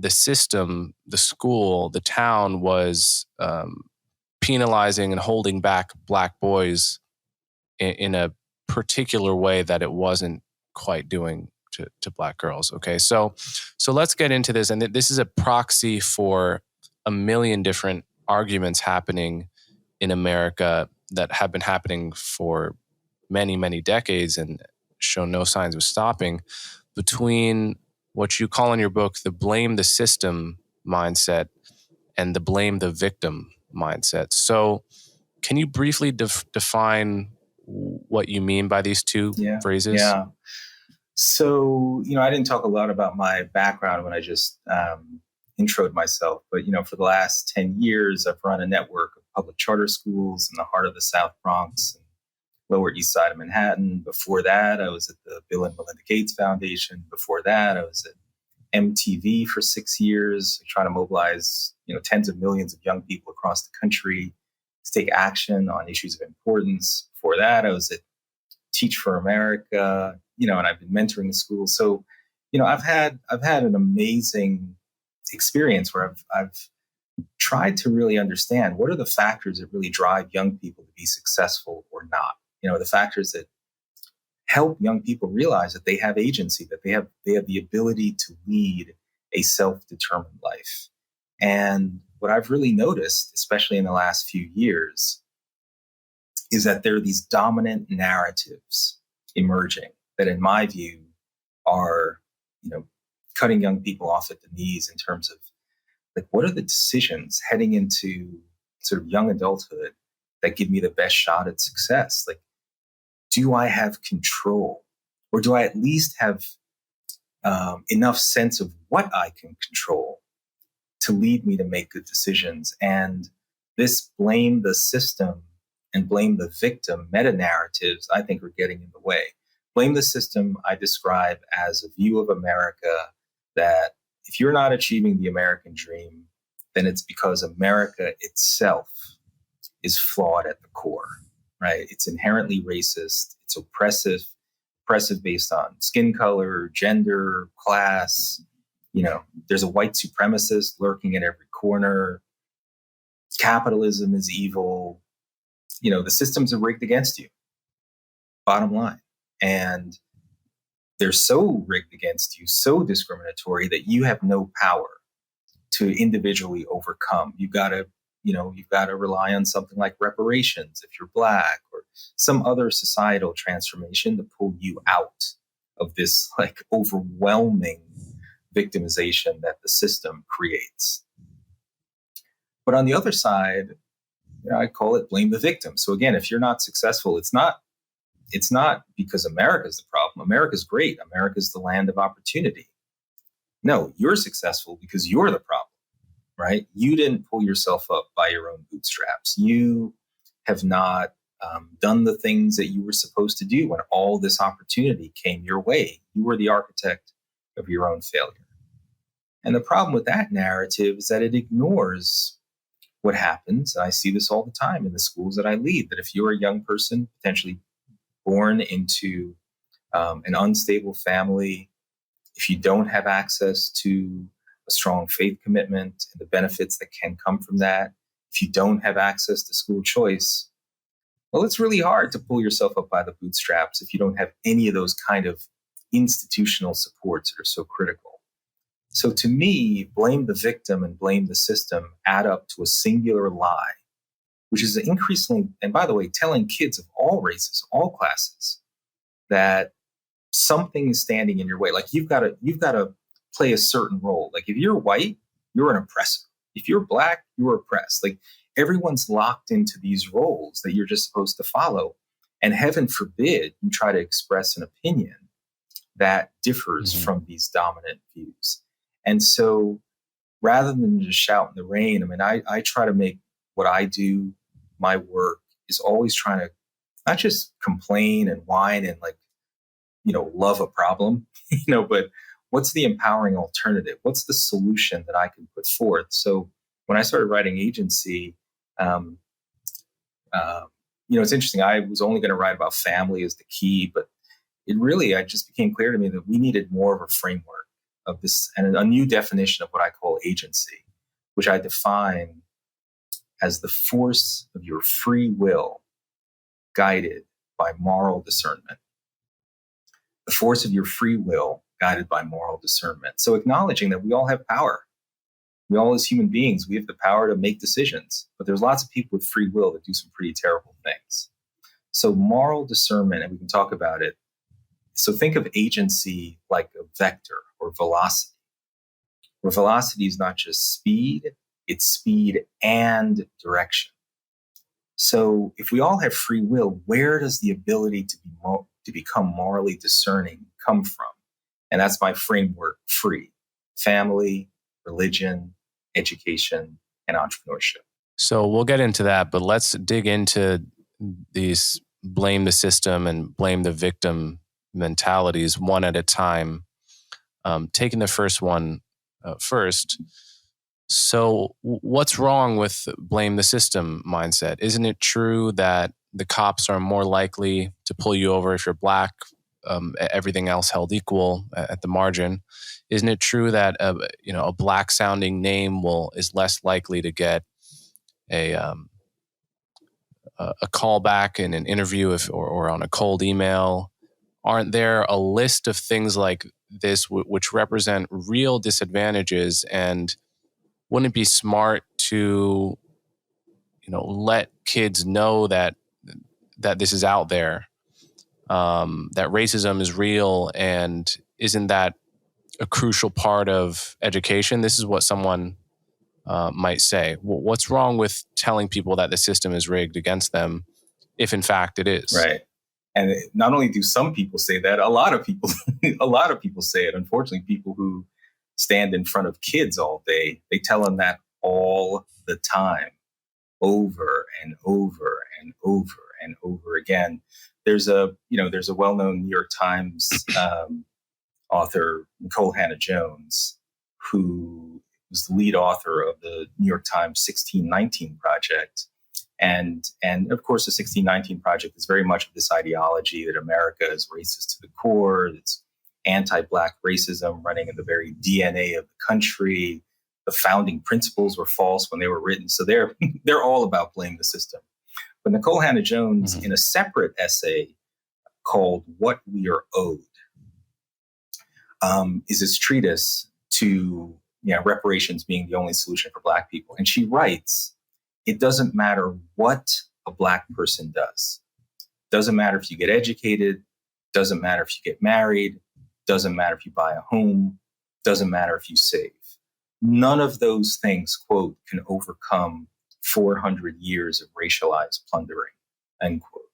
the system, the school, the town was penalizing and holding back Black boys in a particular way that it wasn't quite doing to Black girls. Okay, so let's get into this, and this is a proxy for a million different arguments happening in America that have been happening for many, many decades and show no signs of stopping, between what you call in your book the blame the system mindset and the blame the victim mindset. So can you briefly define what you mean by these two phrases? Yeah. So, I didn't talk a lot about my background when I just introed myself, but, for the last 10 years, I've run a network of public charter schools in the heart of the South Bronx and Lower East Side of Manhattan. Before that, I was at the Bill and Melinda Gates Foundation. Before that, I was at MTV for 6 years, trying to mobilize, tens of millions of young people across the country to take action on issues of importance. Before that, I was at Teach for America, and I've been mentoring the schools. So, I've had an amazing experience where I've tried to really understand what are the factors that really drive young people to be successful or not. The factors that help young people realize that they have agency, that they have the ability to lead a self-determined life. And what I've really noticed, especially in the last few years, is that there are these dominant narratives emerging that, in my view, are, cutting young people off at the knees in terms of, like, what are the decisions heading into sort of young adulthood that give me the best shot at success? Like, do I have control, or do I at least have enough sense of what I can control to lead me to make good decisions? And this blame the system and blame the victim meta-narratives, I think, are getting in the way. Blame the system I describe as a view of America that if you're not achieving the American dream, then it's because America itself is flawed at the core, right? It's inherently racist. It's oppressive based on skin color, gender, class. There's a white supremacist lurking in every corner. Capitalism is evil. The systems are rigged against you, bottom line. And they're so rigged against you, so discriminatory, that you have no power to individually overcome. You've got to rely on something like reparations if you're Black, or some other societal transformation to pull you out of this, like, overwhelming victimization that the system creates. But on the other side, I call it blame the victim. So again, if you're not successful, it's not because America's the problem. America's great. America's the land of opportunity. No, you're successful because you're the problem, right? You didn't pull yourself up by your own bootstraps. You have not done the things that you were supposed to do when all this opportunity came your way. You were the architect of your own failure. And the problem with that narrative is that it ignores what happens. And I see this all the time in the schools that I lead, that if you're a young person potentially born into an unstable family, if you don't have access to a strong faith commitment and the benefits that can come from that, if you don't have access to school choice, well, it's really hard to pull yourself up by the bootstraps if you don't have any of those kind of institutional supports that are so critical. So to me, blame the victim and blame the system add up to a singular lie, which is increasingly, and by the way, telling kids of all races, all classes, that something is standing in your way. Like, you've got to play a certain role. Like, if you're white, you're an oppressor. If you're Black, you're oppressed. Like, everyone's locked into these roles that you're just supposed to follow. And heaven forbid you try to express an opinion that differs from these dominant views. And so rather than just shout in the rain, I mean, I try to make what I do, my work, is always trying to not just complain and whine and, like, love a problem, but what's the empowering alternative? What's the solution that I can put forth? So when I started writing Agency, it's interesting. I was only going to write about family as the key, but it just became clear to me that we needed more of a framework. of this and a new definition of what I call agency, which I define as the force of your free will guided by moral discernment. The force of your free will guided by moral discernment. So acknowledging that we all have power. We all, as human beings, we have the power to make decisions, but there's lots of people with free will that do some pretty terrible things. So moral discernment, and we can talk about it. So think of agency like a vector or velocity, where velocity is not just speed, it's speed and direction. So if we all have free will, where does the ability to become morally discerning come from? And that's my framework: free, family, religion, education, and entrepreneurship. So we'll get into that, but let's dig into these blame the system and blame the victim mentalities one at a time. Taking the first one first. So what's wrong with blame the system mindset? Isn't it true that the cops are more likely to pull you over if you're Black, everything else held equal at the margin? Isn't it true that a Black sounding name is less likely to get a call back in an interview or on a cold email? Aren't there a list of things like this which represent real disadvantages? And wouldn't it be smart to, let kids know that this is out there, that racism is real, and isn't that a crucial part of education? This is what someone might say. What's wrong with telling people that the system is rigged against them, if in fact it is? Right. And not only do some people say that, a lot of people say it. Unfortunately, people who stand in front of kids all day, they tell them that all the time, over and over and over and over again. There's a well-known New York Times author, Nicole Hannah-Jones, who was the lead author of the New York Times 1619 Project. And of course, the 1619 Project is very much of this ideology that America is racist to the core. It's anti-Black racism running in the very DNA of the country. The founding principles were false when they were written. So they're all about blame the system. But Nicole Hannah-Jones, in a separate essay called What We Are Owed, is this treatise to reparations being the only solution for Black people. And she writes, it doesn't matter what a Black person does. Doesn't matter if you get educated. Doesn't matter if you get married. Doesn't matter if you buy a home. Doesn't matter if you save. None of those things, quote, can overcome 400 years of racialized plundering, end quote.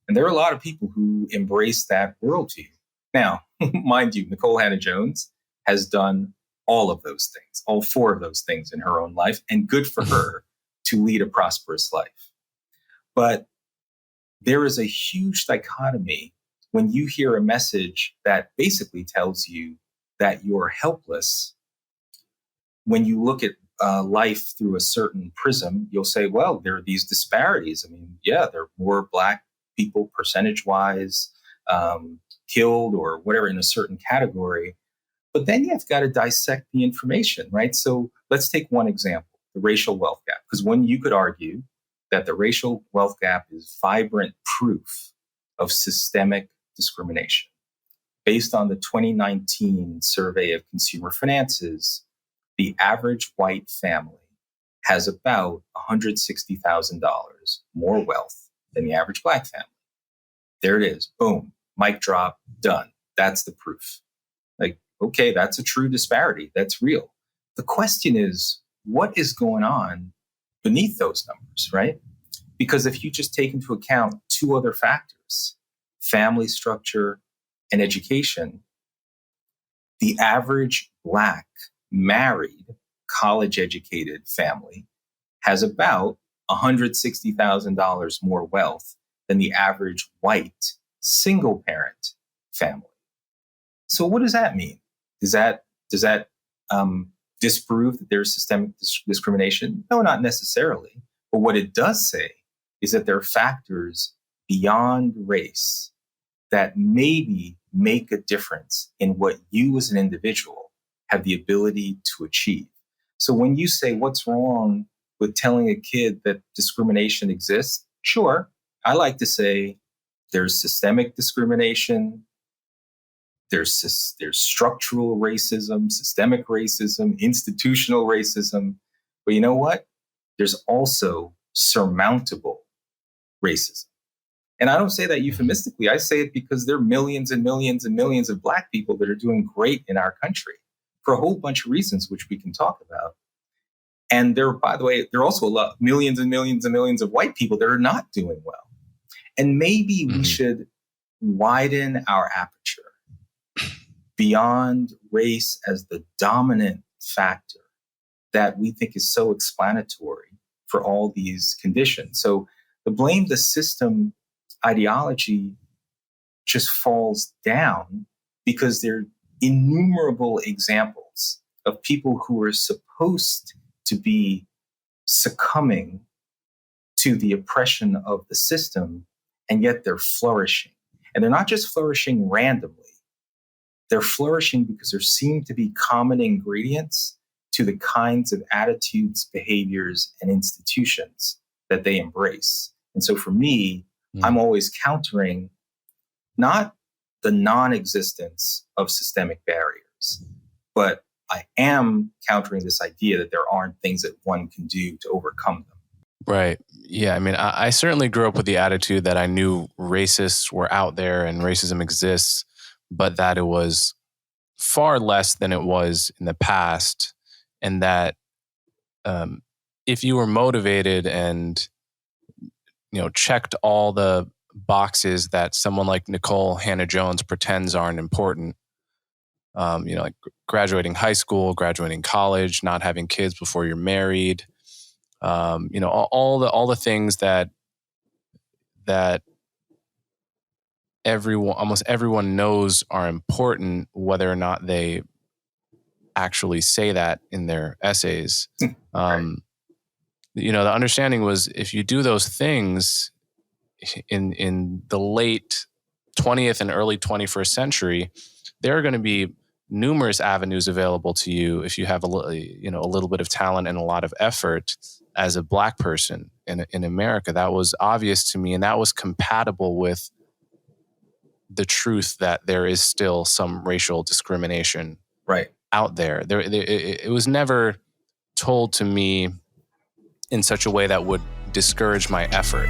And there are a lot of people who embrace that worldview. Now, mind you, Nicole Hannah-Jones has done all of those things, all four of those things in her own life, and good for her to lead a prosperous life. But there is a huge dichotomy when you hear a message that basically tells you that you're helpless. When you look at life through a certain prism, you'll say, well, there are these disparities. I mean, yeah, there are more Black people percentage-wise killed or whatever in a certain category. But then you've got to dissect the information, right? So let's take one example, the racial wealth gap. Because when you could argue that the racial wealth gap is vibrant proof of systemic discrimination. Based on the 2019 survey of consumer finances, the average white family has about $160,000 more wealth than the average Black family. There it is. Boom. Mic drop. Done. That's the proof. Like, okay, that's a true disparity. That's real. The question is, what is going on beneath those numbers, right? Because if you just take into account two other factors, family structure and education, the average Black married, college-educated family has about $160,000 more wealth than the average white single-parent family. So what does that mean? Does that disprove that there's systemic discrimination? No, not necessarily. But what it does say is that there are factors beyond race that maybe make a difference in what you as an individual have the ability to achieve. So when you say what's wrong with telling a kid that discrimination exists, sure, I like to say there's systemic discrimination, there's structural racism, systemic racism, institutional racism. But you know what? There's also surmountable racism. And I don't say that euphemistically. I say it because there are millions and millions and millions of Black people that are doing great in our country for a whole bunch of reasons, which we can talk about. And by the way, there are also millions and millions and millions of white people that are not doing well. And maybe we should widen our aperture beyond race as the dominant factor that we think is so explanatory for all these conditions. So the blame the system ideology just falls down because there are innumerable examples of people who are supposed to be succumbing to the oppression of the system, and yet they're flourishing. And they're not just flourishing randomly. They're flourishing because there seem to be common ingredients to the kinds of attitudes, behaviors, and institutions that they embrace. And so for me, I'm always countering not the non-existence of systemic barriers, but I am countering this idea that there aren't things that one can do to overcome them. Right. Yeah. I mean, I certainly grew up with the attitude that I knew racists were out there and racism exists, but that it was far less than it was in the past. And that if you were motivated and, checked all the boxes that someone like Nicole Hannah-Jones pretends aren't important, like graduating high school, graduating college, not having kids before you're married, all the things that almost everyone knows are important, whether or not they actually say that in their essays. Right. The understanding was if you do those things in the late 20th and early 21st century, there are going to be numerous avenues available to you if you have a little bit of talent and a lot of effort as a Black person in America. That was obvious to me, and that was compatible with the truth that there is still some racial discrimination out there. It was never told to me in such a way that would discourage my effort.